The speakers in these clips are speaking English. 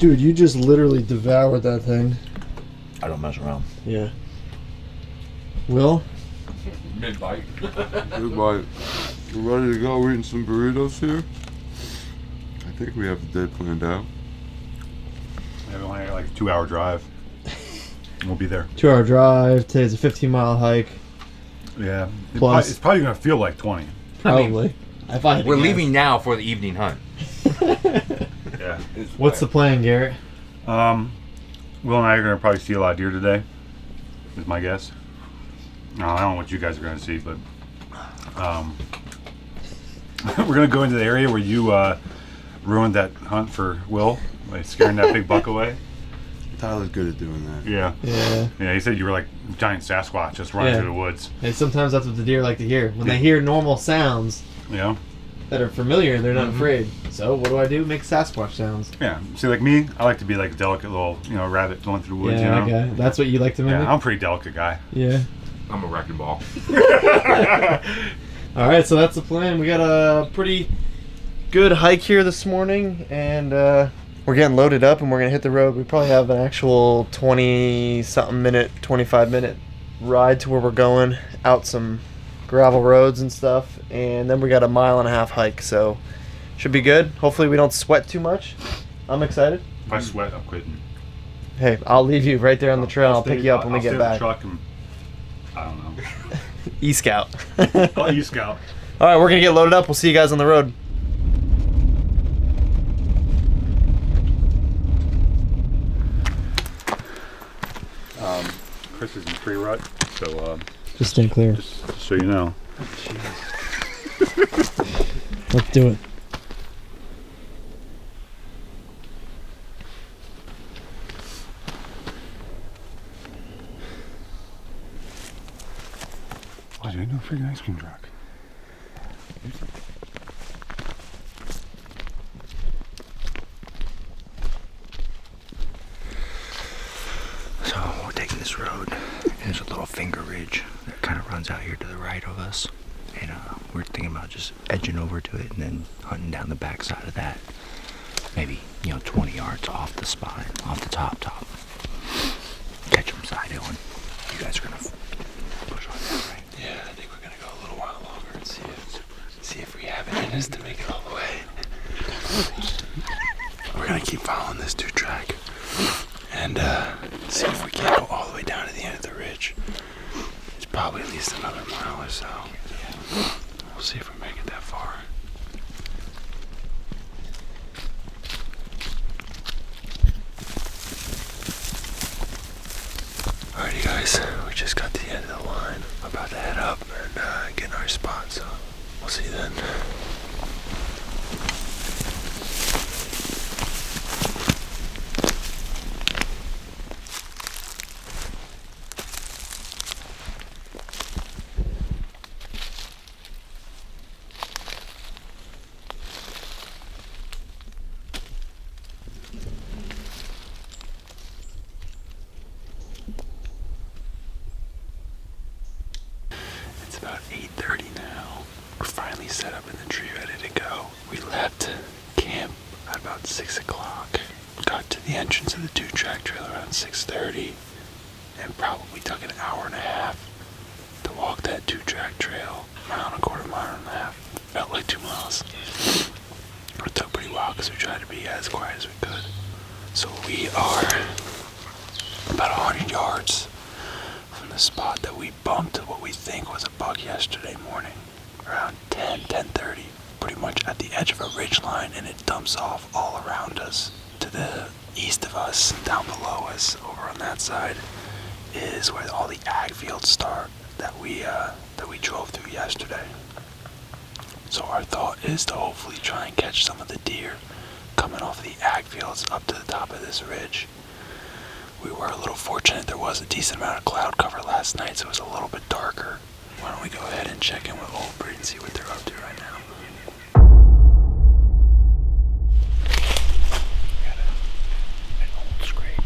Dude, you just literally devoured that thing. I don't mess around. Yeah. Will? Big bite. Good bite. We're ready to go. We're eating some burritos here. I think we have the day planned out. Yeah, we only got like a 2-hour drive. We'll be there. 2-hour drive. Today's a 15-mile hike. Yeah. Plus- It's probably going to feel like 20. Probably. If I had to We're guess. leaving now for the evening hunt. Yeah. What's the plan, Garrett? Will and I are going to probably see a lot of deer today, is my guess. No, I don't know what you guys are going to see, but we're going to go into the area where you ruined that hunt for Will by scaring that big buck away. Tyler's good at doing that. Yeah. Yeah. Yeah, he said you were like giant Sasquatch just running Yeah. through the woods. And sometimes that's what the deer like to hear. When they hear normal sounds Yeah. that are familiar, they're not afraid. So what do? Make Sasquatch sounds. Yeah. See, like me, I like to be like a delicate little, rabbit going through the woods, Yeah, you know? okay. That's what you like to mimic? Yeah, I'm a pretty delicate guy. Yeah. I'm a wrecking ball. Alright, so that's the plan. We got a pretty good hike here this morning, and we're getting loaded up and we're going to hit the road. We probably have an actual 20-something minute, 25-minute ride to where we're going, out some gravel roads and stuff, and then we got a 1.5-mile hike, so should be good. Hopefully we don't sweat too much. I'm excited. If I sweat, I'm quitting. Hey, I'll leave you right there on the trail. I'll pick you up when we get back. Truck and, I don't know. E-Scout. I'll U-Scout. Alright, we're going to get loaded up. We'll see you guys on the road. Chris is in tree rut, so Just stay clear. just so you know. Let's do it. Why do you no freaking ice cream truck? So we're taking this road, and there's a little finger ridge that kind of runs out here to the right of us, and we're thinking about just edging over to it and then hunting down the back side of that, maybe 20 yards off the spine, off the top. Catch them side hilling. You guys are gonna push on that, right? Yeah, I think we're gonna go a little while longer and see if we have it in us to make it all the way. We're gonna keep following this 2-track and see if we can't go all the way down to the end of the ridge. It's probably at least another mile or so. We'll see if we make it that far. Alrighty guys, we just got to the end of the line. We're about to head up and get in our spot, so we'll see you then. It's about 8:30 now. We're finally set up in the tree, ready to go. We left camp at about 6 o'clock. Got to the entrance of the 2-track trail around 6:30, and probably took an hour and a half to walk that 2-track trail. Mile and a quarter, mile and a half. Felt like 2 miles. It took pretty while because we tried to be as quiet as we could. So we are about 100 yards from the spot that we bumped what we think was a buck yesterday morning, around 10:30, pretty much at the edge of a ridge line, and it dumps off all around us. To the east of us, down below us, over on that side, is where all the ag fields start that we drove through yesterday. So our thought is to hopefully try and catch some of the deer coming off the ag fields up to the top of this ridge. We were a little fortunate. There was a decent amount of cloud cover last night, so it was a little bit darker. Why don't we go ahead and check in with Old Breed and see what they're up to right now. Got an old scrape.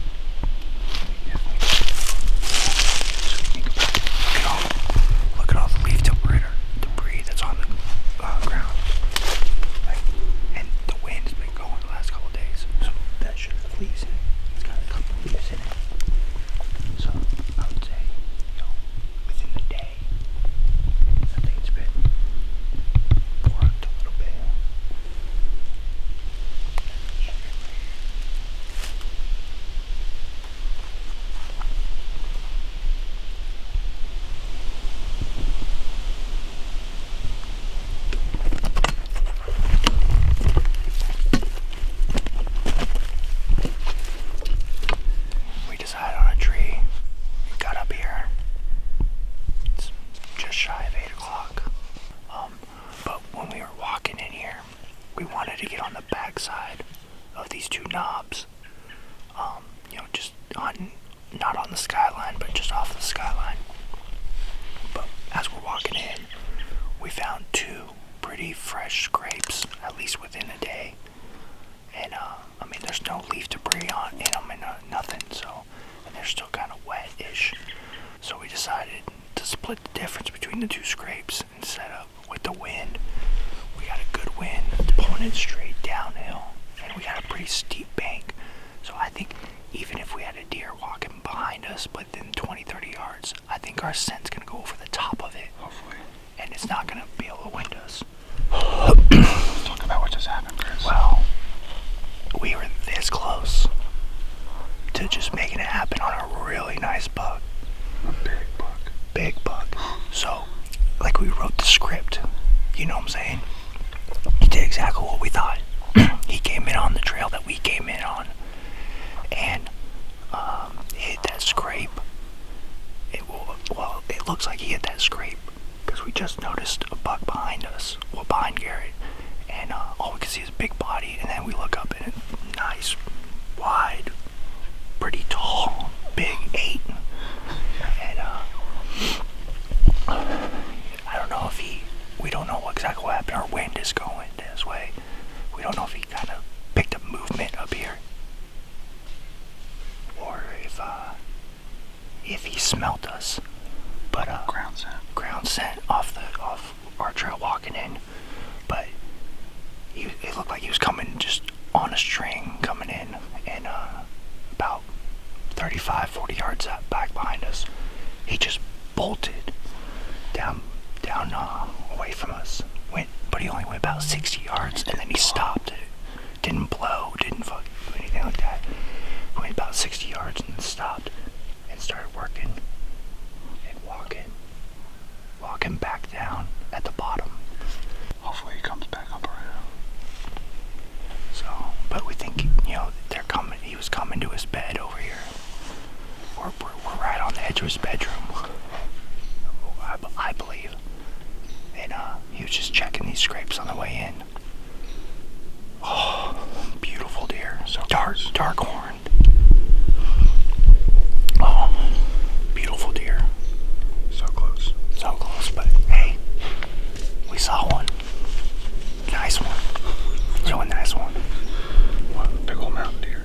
Look at all the leaf debris that's on the ground. And the wind has been going the last couple of days, so that should at least just off the skyline. But as we're walking in, we found 2 pretty fresh scrapes, at least within a day. And I mean, there's no leaf debris in them and nothing, so, and they're still kind of wet-ish. So we decided to split the difference between the 2 scrapes and set up with the wind. We got a good wind pulling it straight downhill, and we got a pretty steep bank. So I think even if we had a deer walking behind us within 20-30 yards, I think our scent's gonna go over the top of it. Hopefully. And it's not gonna be able to wind us. Let's talk about what just happened, Chris. Well, we were this close to just making it happen on a really nice buck. A big buck. Big buck. So, like, we wrote the script, you know what I'm saying? He did exactly what we thought. He came in on the trail that we came in on, and hit that scrape. It looks like he hit that scrape because we just noticed a buck behind us, well, behind Garrett, and all we could see is a big body, and then we look up and a nice, wide, pretty tall, big 8. And I don't know if we don't know exactly what happened. Our wind is going this way. We don't know if he kind of picked up movement up here, or if he smelt us. But ground scent off our trail walking in. But it looked like he was coming just on a string coming in, and about 35-40 yards back behind us, he just bolted down away from us. But he only went about 60 yards, and then he stopped. Didn't blow, didn't do anything like that. Went about 60 yards and then stopped and started working and walking back down at the bottom. Hopefully he comes back up around. So, but we think, they're coming. He was coming to his bed over here. We're right on the edge of his bedroom, I believe. And he was just checking these scrapes on the way in. Oh, beautiful deer. So dark horned. Oh, beautiful deer. So close. So close, but hey, we saw one. Nice one. Really nice one. What, big old mountain deer.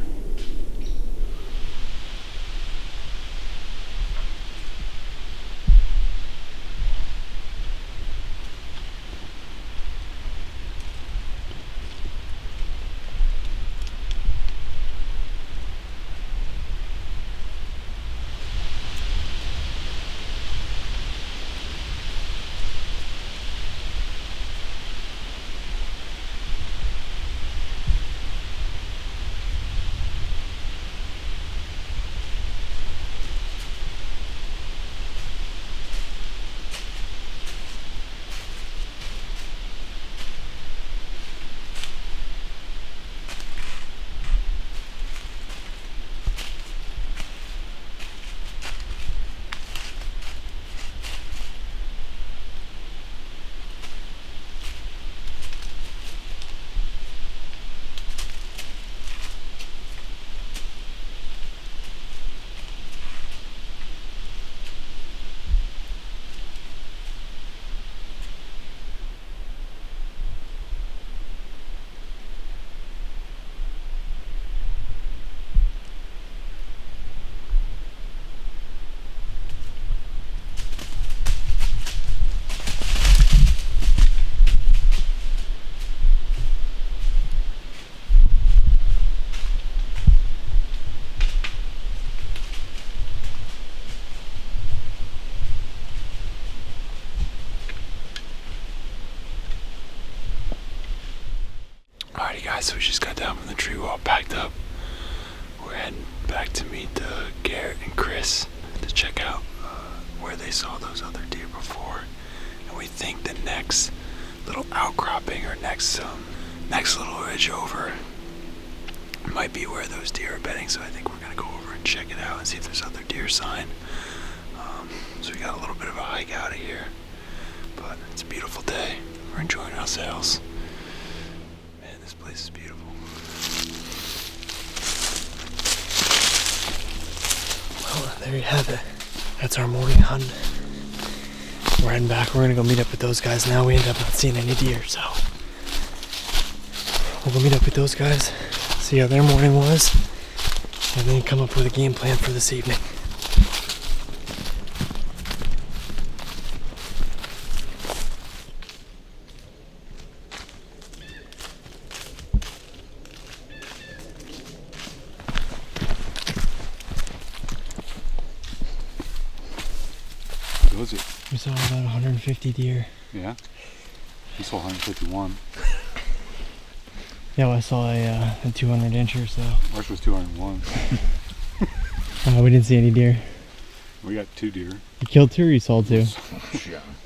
Alrighty guys, so we just got down from the tree, we're all packed up. We're heading back to meet Garrett and Chris to check out where they saw those other deer before. And we think the next little outcropping or next little ridge over might be where those deer are bedding. So I think we're gonna go over and check it out and see if there's other deer sign. So we got a little bit of a hike out of here, but it's a beautiful day. We're enjoying ourselves. Man, this place is beautiful. Well, there you have it. That's our morning hunt. We're heading back. We're gonna go meet up with those guys now. We ended up not seeing any deer, so we'll go meet up with those guys, see how their morning was, and then come up with a game plan for this evening. What was it? We saw about 150 deer. Yeah. We saw 151. Yeah, well, I saw a 200 incher, so. Ours was 201. We didn't see any deer. We got 2 deer. You killed 2 or you saw 2?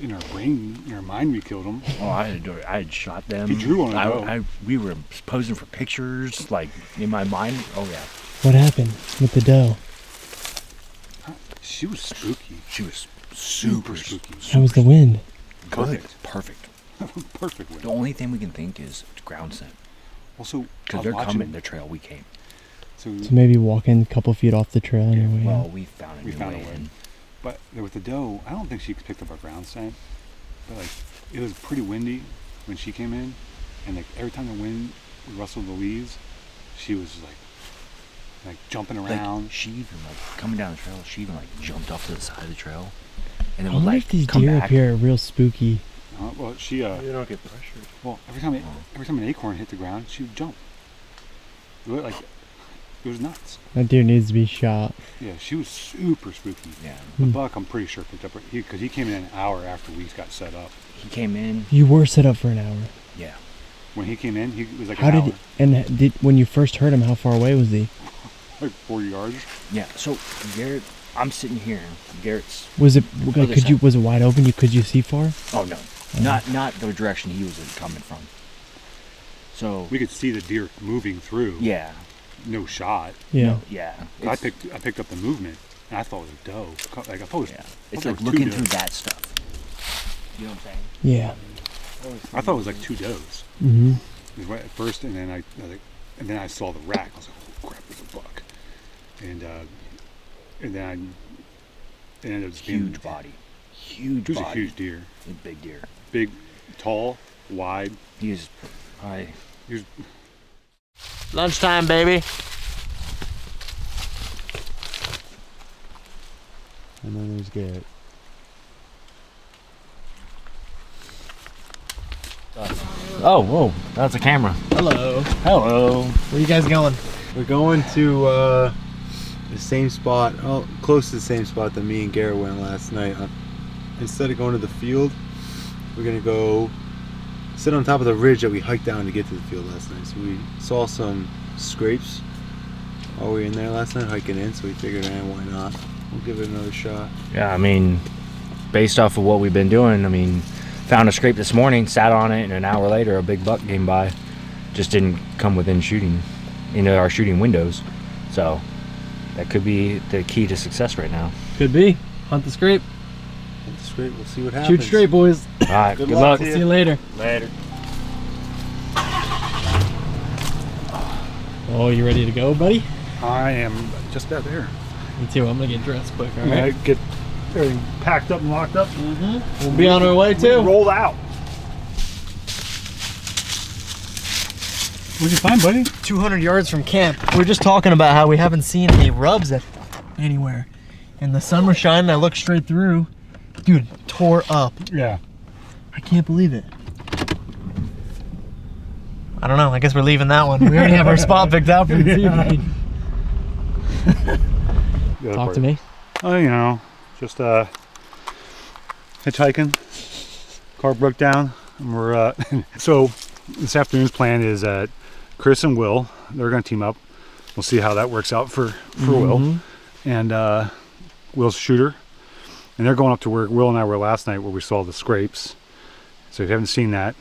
In our brain, in our mind, we killed them. Oh, I had shot them. He drew on it. We were posing for pictures, like in my mind. Oh yeah. What happened with the doe? She was spooky. She was super spooky. How was the wind? Perfect. Perfect. The only thing we can think is ground scent. Also, because they're coming the trail we came. So maybe walking a couple feet off the trail on your way well, in. we found a way in. But with the doe, I don't think she picked up our ground scent. But like, it was pretty windy when she came in, and like every time the wind would rustle the leaves, she was like jumping around. Like, she even coming down the trail. She even jumped off to the side of the trail, and then I wonder if these deer up here are real spooky. Well, she they don't get pressured. Well, every time an acorn hit the ground, she would jump. It looked like it was nuts. That deer needs to be shot. Yeah, she was super spooky. Yeah. The buck, I'm pretty sure, picked up because he came in an hour after we got set up. He came in. You were set up for an hour. Yeah. When he came in, he was like an hour. When you first heard him, how far away was he? Like 40 yards. Yeah. So Garrett, I'm sitting here. Garrett's. Was it was it wide open? Could you see far? Oh no, not the direction he was coming from. So we could see the deer moving through. Yeah. No shot. Yeah. No, yeah. I picked up the movement, and I thought it was a doe. Like I thought it was. Yeah. It's like looking through that stuff. You know what I'm saying? Yeah. I thought it was like 2 does. Mm-hmm. It was right at first, and then I saw the rack. I was like, "Oh crap, there's a buck!" And then it ended up just being huge body. Huge. He was body. a huge deer. A big deer. Big, tall, wide. He was probably. Lunchtime, baby. And then there's Garrett. Oh, whoa! That's a camera. Hello. Hello. Where you guys going? We're going to the same spot, close to the same spot that me and Garrett went last night. Instead of going to the field, we're gonna go sit on top of the ridge that we hiked down to get to the field last night. So we saw some scrapes while we were in there last night hiking in, so we figured, why not? We'll give it another shot. Yeah, I mean, based off of what we've been doing, I mean, found a scrape this morning, sat on it, and an hour later a big buck came by. Just didn't come within shooting, our shooting windows. So that could be the key to success right now. Could be. Hunt the scrape. Hunt the scrape, we'll see what happens. Shoot straight, boys. All right, good luck. See you later. Later. Oh, you ready to go, buddy? I am just about there. Me too. I'm gonna get dressed quick. All I'm right. gonna get everything packed up and locked up. Mm-hmm. We'll be on our way too. Roll out. What'd you find, buddy? 200 yards from camp. We were just talking about how we haven't seen any rubs anywhere, and the sun was shining. I looked straight through. Dude, tore up. Yeah. I can't believe it. I don't know. I guess we're leaving that one. We already have our spot picked out for this evening. Talk to me. Oh, just hitchhiking. Car broke down. And we're so this afternoon's plan is Chris and Will. They're going to team up. We'll see how that works out for Will and Will's shooter. And they're going up to where Will and I were last night, where we saw the scrapes. So if you haven't seen that,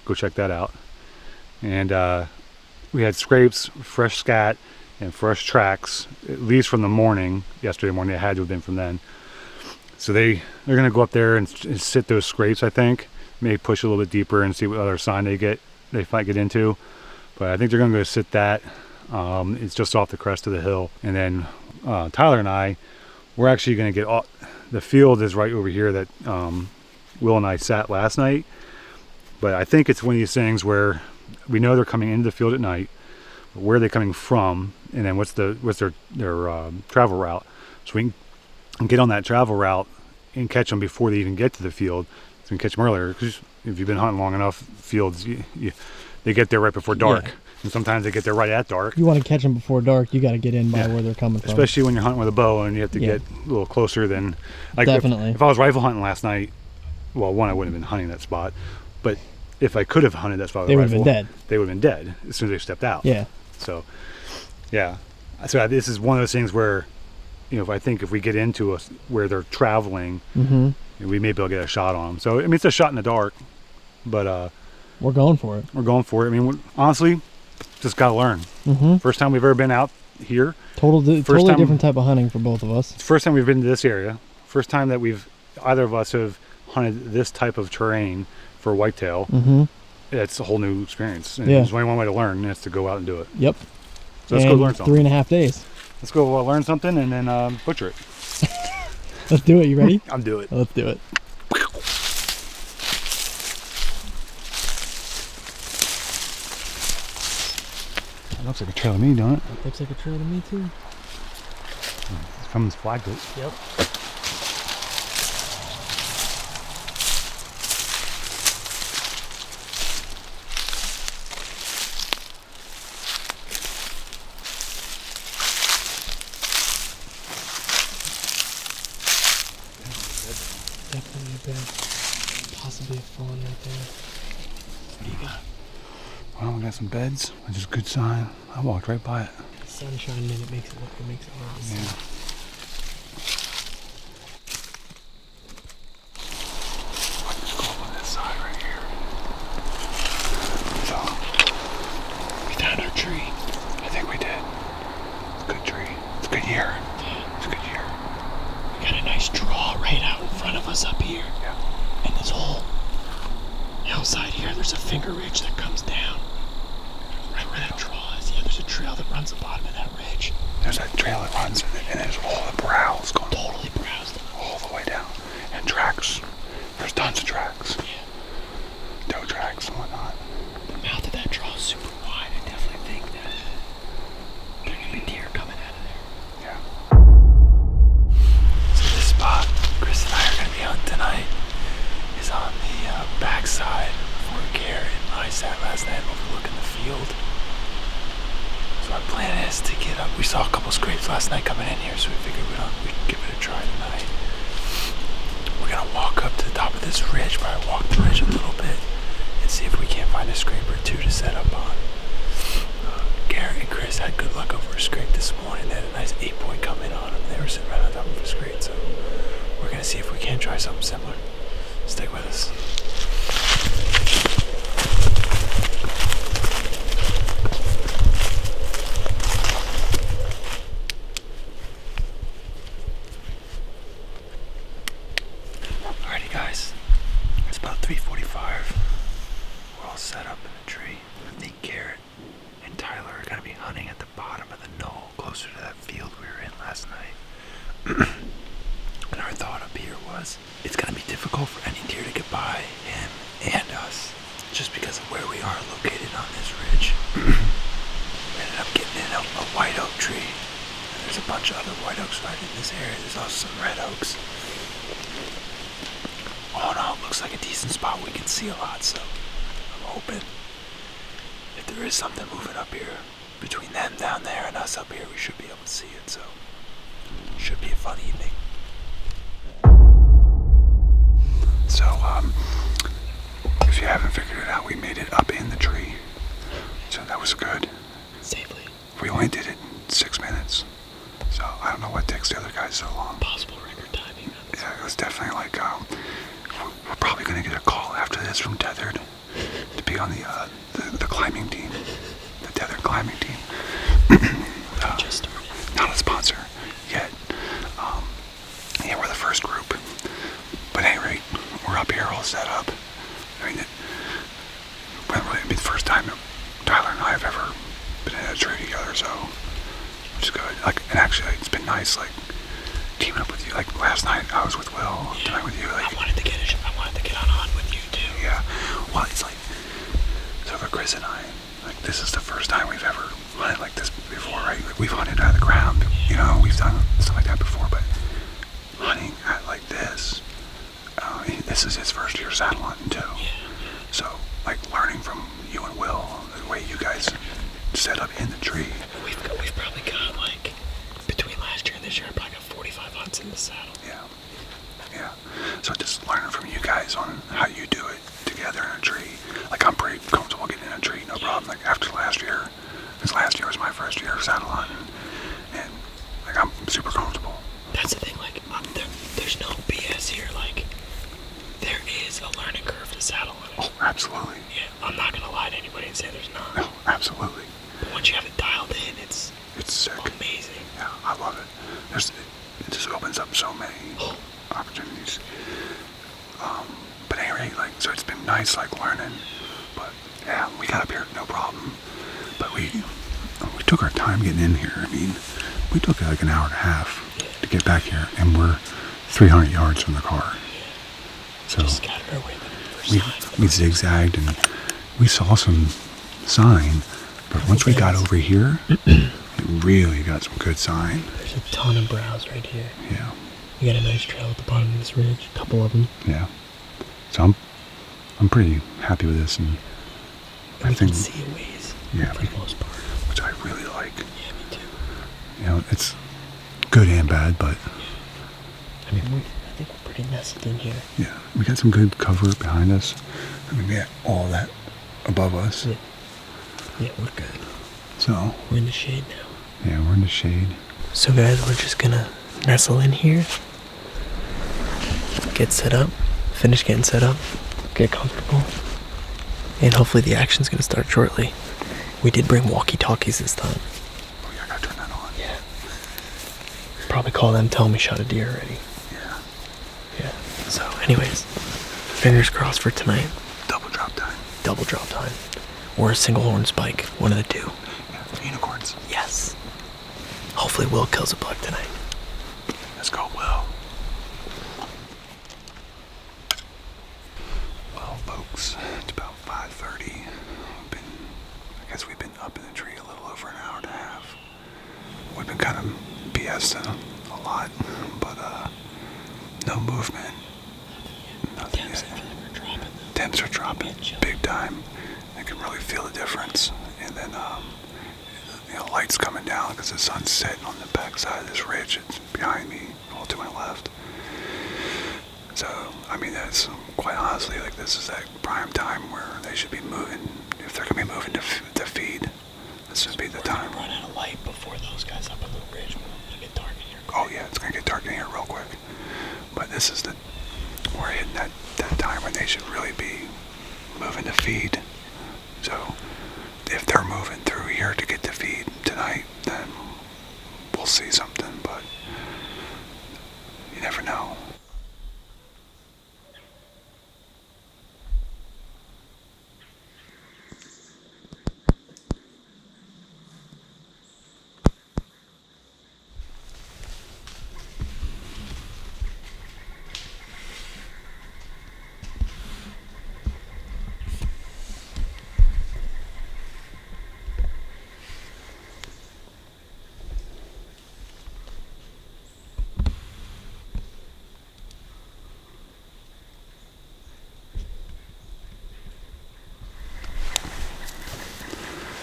go check that out. And we had scrapes, fresh scat, and fresh tracks, at least from the morning, yesterday morning. It had to have been from then. So they're going to go up there and sit those scrapes, I think. Maybe push a little bit deeper and see what other sign they might get into. But I think they're going to go sit that. It's just off the crest of the hill. And then Tyler and I, we're actually going to get the field is right over here that Will and I sat last night. But I think it's one of these things where we know they're coming into the field at night. But where are they coming from? And then what's their travel route? So we can get on that travel route and catch them before they even get to the field. So we can catch them earlier. Because if you've been hunting long enough, fields, they get there right before dark. Yeah. And sometimes they get there right at dark. You want to catch them before dark, you got to get in by Yeah. where they're coming from. Especially when you're hunting with a bow and you have to Yeah. get a little closer than... Like Definitely. If I was rifle hunting last night, well, one, I wouldn't have been hunting that spot. But if I could have hunted that spot with They a would have rifle, been dead. they would have been dead as soon as they stepped out. Yeah. So, yeah. So this is one of those things where, if I think if we get into where they're traveling, Mm-hmm. we may be able to get a shot on them. So, I mean, it's a shot in the dark, but We're going for it. we're going for it. I mean, honestly, just got to learn. Mm-hmm. First time we've ever been out here. Totally time- different type of hunting for both of us. It's the first time we've been to this area. First time that either of us have hunted this type of terrain for whitetail. Mm-hmm. It's a whole new experience. And Yeah. There's only one way to learn, and it's to go out and do it. Yep. So let's go learn something. 3.5 days. Let's go learn something and then butcher it. Let's do it. You ready? I'll do it. Let's do it. It looks like a trail to me, don't it? Looks like a trail to me too. Someone's flagged it. Yep. Definitely a bed. Possibly a fawn right there. What do you got? Well, we got some beds, which is a good sign. I walked right by it. The sun shining in, it makes it hard to see. Yeah. Let's go on this side right here. So, we found our tree. I think we did. It's a good tree. It's a good year. It's a good year. We got a nice draw right out in front of us up here. Yeah. And this whole hillside here, there's a finger ridge that comes down. Right where that draw is. Yeah, there's a trail that runs the bottom of that ridge. There's that trail that runs, and there's all the browse going Totally browsed. all the way down. And tracks. There's tons of tracks. Yeah. Doe tracks and whatnot. The mouth of that draw is super wide. I definitely think that there could be deer coming out of there. Yeah. So this spot Chris and I are going to be on tonight is on the backside of where Garrett and I sat last night overlooking the field. So our plan is to get up. We saw a couple scrapes last night coming in here, so we figured we'd give it a try tonight. We're going to walk up to the top of this ridge, probably walk the ridge a little bit, and see if we can't find a scrape or two to set up on. Garrett and Chris had good luck over a scrape this morning. They had a nice 8-point come in on them. They were sitting right on top of a scrape, so we're going to see if we can try something similar. Stick with us. Alrighty guys, it's about 3:45. We're all set up in the tree. I think Garrett and Tyler are going to be hunting at the bottom of the knoll, closer to that field we were in last night. And our thought up here was, it's going to be difficult for any deer to get by him and us, just because of where we are located on this ridge. We ended up getting in a white oak tree. And there's a bunch of other white oaks right in this area. There's also some red oaks. All in all, it looks like a decent spot. We can see a lot, so I'm hoping if there is something moving up here between them down there and us up here, we should be able to see it. So it should be a fun evening. So, if you haven't figured it out, we made it up in the tree. So that was good. Safely. We only did it in 6 minutes. So I don't know what takes the other guys so long. Possible record timing. Yeah, it was definitely like, we're probably going to get a call after this from Tethered to be on the climbing team. The Tethered climbing team. Just started. Not a sponsor yet. Yeah, we're the first group. But at any rate, we're up here all set up. I mean, it'll be the first time Tyler and I have ever been in a tree together, so which is good. Like, and actually, it's been nice. Like, teaming up with you. Like last night, I was with Will. Tonight with you. Like, I wanted to get on a hunt with you too. yeah. Well, it's like, so for Chris and I, like this is the first time we've ever hunted like this before, right? Like, we've hunted out of the ground, you know, we've done stuff like that before, but hunting at like this, this is his first year saddle hunting too. So, like learning from you and Will, the way you guys set up in the tree. We've probably got like, between last year and this year, I probably got 45 hunts in the saddle. Yeah. Yeah. So just learning from you guys on how you do it together in a tree. Like I'm pretty comfortable getting in a tree, no problem. Like after last year, because last year was my first year of saddle hunting, and like I'm super comfortable. That's the thing, like there's no BS here. Like there is a learning curve to saddle hunting. Oh, absolutely. Yeah, I'm not gonna lie to anybody and say there's not. No, absolutely. But once you have it dialed in, it's sick. Amazing. Yeah, I love it. It just opens up so many opportunities. But anyway, like, so it's been nice, like, learning. But yeah, we got up here, no problem. But we took our time getting in here. I mean, we took like an hour and a half to get back here, and we're 300 yards from the car. So just scattered our way for we zigzagged and we saw some sign, but once we got over here, it really got some good sign. There's a ton of browse right here. Yeah. You got a nice trail at the bottom of this ridge, a couple of them. Yeah. So I'm pretty happy with this, and I think can see a ways. Yeah, for the most part. Which I really like. Yeah, me too. You know, it's good and bad, but I mean, I think we're pretty nestled in here. yeah, we got some good cover behind us. I mean, we got all that above us. Yeah, yeah, we're good. So we're in the shade now. Yeah, we're in the shade. So guys, we're just gonna nestle in here, get set up, finish getting set up, get comfortable, and hopefully the action's gonna start shortly. We did bring walkie-talkies this time. Oh yeah, I gotta turn that on. Yeah. Probably call them, tell them we shot a deer already. Yeah. Yeah. So anyways, fingers crossed for tonight. Double drop time. Double drop time. Or a single horn spike, one of the two. Yeah, unicorns. Yes. Hopefully Will kills a buck tonight. Let's go, Will. Well, folks, it's about 5:30. I guess we've been up in the tree a little over an hour and a half. We've been kind of BSing a lot, but no movement. Nothing yet. Temps are dropping big time. I can really feel the difference. And then, lights coming down because the sun's setting on the back side of this ridge. It's behind me, all to my left. So, I mean, that's quite honestly, like, this is that prime time where they should be moving. If they're going to be moving to feed, this should be the time. We're gonna run out of light before those guys up on the ridge. It's gonna get dark in here. Oh yeah, it's going to get dark in here real quick. But this is we're hitting that time when they should really be moving to feed. So, if they're moving through here to get to feed tonight, then we'll see something, but you never know.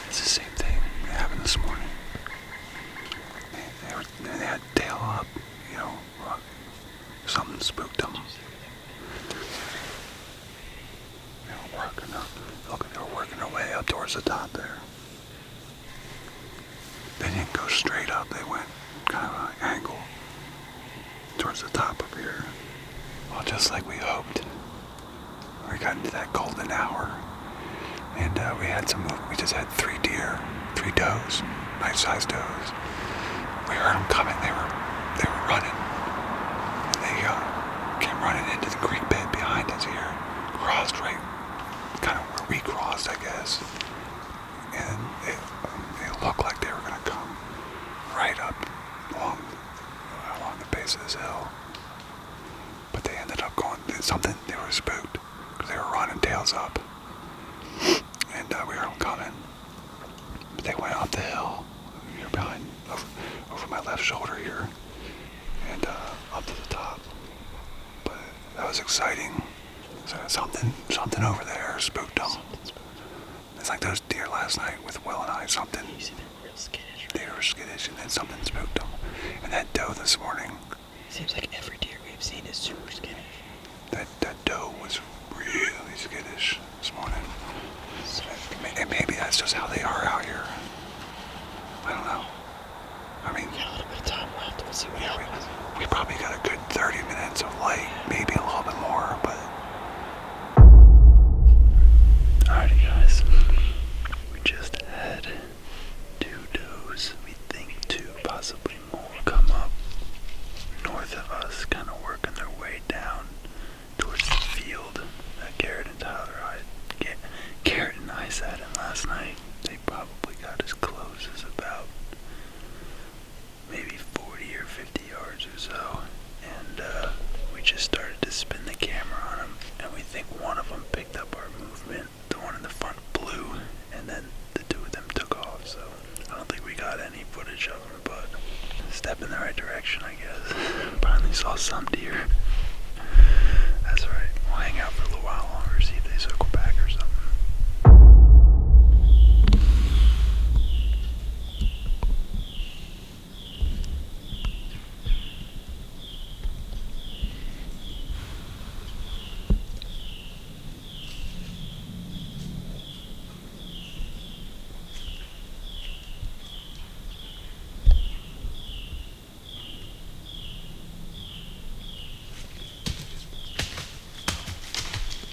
It's the same thing that happened this morning. They had tail up, something spooked them. They were working their way up towards the top there. They didn't go straight up, they went kind of an angle towards the top up here. Well, just like we hoped. We got into that golden hour. And we had some movement. We just had 3 deer, 3 does, nice-sized does. We heard them coming. They were running. They came running into the creek bed behind us here. Crossed right, kind of where we crossed, I guess. And they looked like they were going to come right up along the base of this something, they were spooked because they were running tails up, and we heard them coming. But they went up the hill, behind, over my left shoulder here, and up to the top. But that was exciting. So something over there spooked them. It's like those deer last night with Will and I. Something. Real skittish. They were skittish, and then something spooked them. And that doe this morning. Seems like every deer we've seen is super skittish. That doe was really skittish this morning. And maybe that's just how they are out here. I don't know. I mean, We got a little bit of time left. We'll see what happens. we probably got a good 30 minutes of light, maybe a little bit more, but. Alrighty, guys. We just had 2 does. We think 2, possibly more, come up north of us, kind of working their way down towards the field that Garrett and I sat in last night. They probably got as close as about maybe 40 or 50 yards or so, and we just started to spin the camera on them, and we think one of them picked up our movement. The one in the front blew, and then the 2 of them took off. So I don't think we got any footage of them, but a step in the right direction, I guess. Finally saw some deer. That's right. We'll hang out for a little while longer, see if they circle back or something.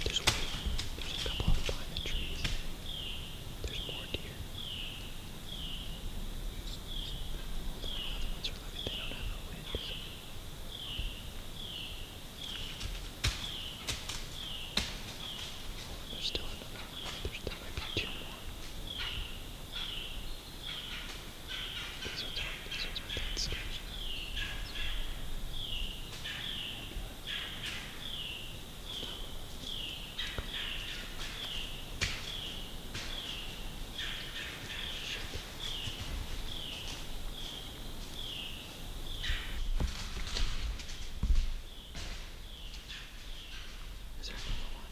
There's a couple of them behind the trees. There's more deer. The other ones are looking. They don't have no winds. There's still another one. There might be 2 more. These ones aren't that scary. Is there another one?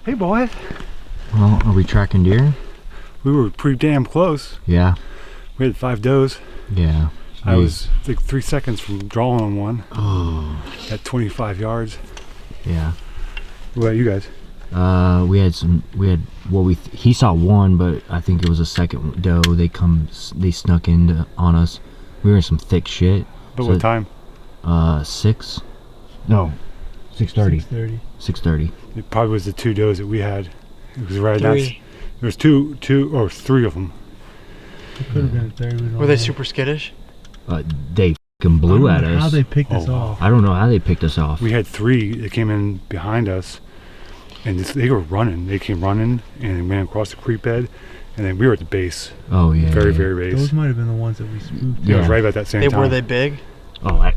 Hey, boys. Well, are we tracking deer? We were pretty damn close. Yeah. We had 5 does. Yeah. I was like 3 seconds from drawing on one Oh. at 25 yards. Yeah. What about you guys? He saw one, but I think it was a second doe. They snuck in on us. We were in some thick shit. But So- what time? 6. No, 6:30. 6:30. It probably was the 2 does that we had. It was right now. 3. There's two or 3 of them. It could have been a third. We don't Were they know. super skittish? They fucking blew I at don't know how us. they picked us Oh, wow. off. I don't know how they picked us off. We had 3 that came in behind us, and they were running. They came running and ran across the creek bed, and then we were at the base, Oh yeah. very, yeah. very base. Those might have been the ones that we spooked. Yeah, it was Yeah. right about that same time. Were they big? Oh,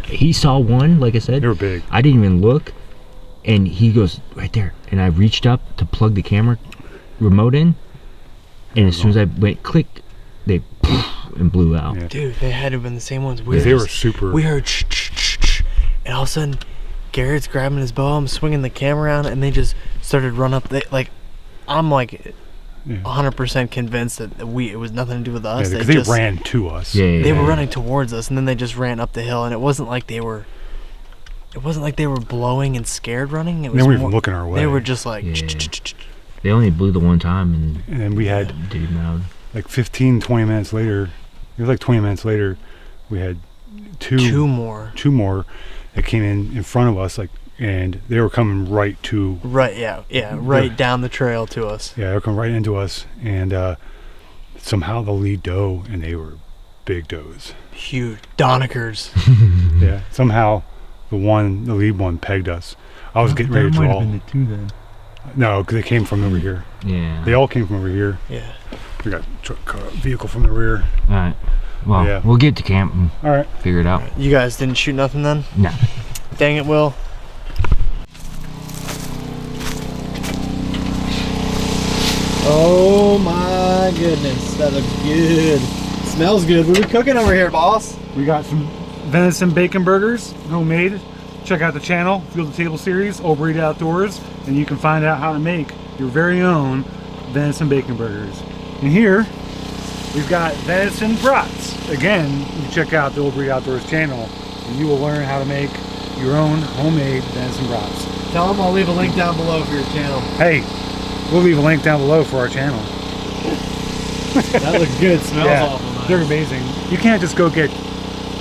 he saw one. Like I said, They were big. I didn't even look, and he goes right there, and I reached up to plug the camera remote in, and as soon as I went click, they and blew out. Yeah. Dude, they had to have been the same ones. They were super. We heard shh, and all of a sudden, Garrett's grabbing his bow. I'm swinging the camera around, and they just started run up. I'm like Yeah. 100% convinced that it was nothing to do with Yeah, us. because they they just, ran to us. Yeah. They were running towards us, and then they just ran up the hill. And it wasn't like they were. It wasn't like they were blowing and scared running. It was They weren't more, even looking our way. They were just like. Yeah. They only blew the one time, And then we had and dude mouth. like 15, 20 minutes later. It was like 20 minutes later. We had two more. more that came in front of us, and they were coming right to. Right, yeah, right down the trail to us. Yeah, they were coming right into us, and somehow the lead doe, and they were big does. Huge Donikers. Yeah, somehow the lead one pegged us. I was getting ready to That might draw. have been the 2 then. No, because they came from over here. Yeah. They all came from over here. Yeah. We got vehicle from the rear. All right. Well, Yeah. we'll get to camp and All right. figure it out. You guys didn't shoot nothing then? No. Dang it, Will. Oh my goodness, that looks good. Smells good. What are we cooking over here, boss? We got some venison bacon burgers, homemade. Check out the channel, Field to Table series, Old Breed Outdoors, and you can find out how to make your very own venison bacon burgers. And here, we've got venison brats. Again, you can check out the Old Breed Outdoors channel, and you will learn how to make your own homemade venison brats. Tell them I'll leave a link down below for your channel. Hey, we'll leave a link down below for our channel. That looks good. Smells Yeah, awful nice. they're amazing. You can't just go get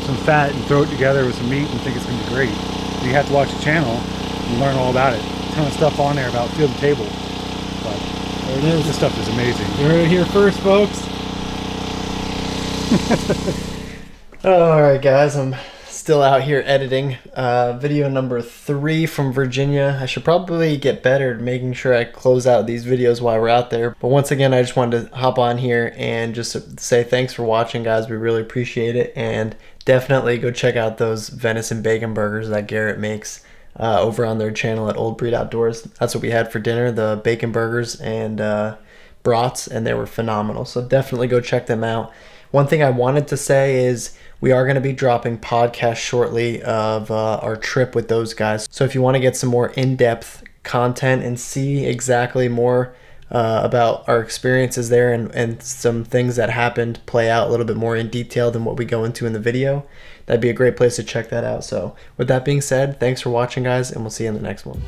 some fat and throw it together with some meat and think it's gonna be great. You have to watch the channel and learn all about it. A ton of stuff on there about Field to Table. But There it is. this stuff is amazing. You heard it here first, folks. All right, guys. I'm still out here editing video number 3 from Virginia. I should probably get better at making sure I close out these videos while we're out there. But once again, I just wanted to hop on here and just say thanks for watching, guys. We really appreciate it. And definitely go check out those venison bacon burgers that Garrett makes over on their channel at Old Breed Outdoors. That's what we had for dinner, the bacon burgers and brats, and they were phenomenal. So definitely go check them out. One thing I wanted to say is we are going to be dropping podcasts shortly of our trip with those guys. So if you want to get some more in-depth content and see exactly more about our experiences there and some things that happened play out a little bit more in detail than what we go into in the video, that'd be a great place to check that out. So with that being said, thanks for watching, guys, and we'll see you in the next one.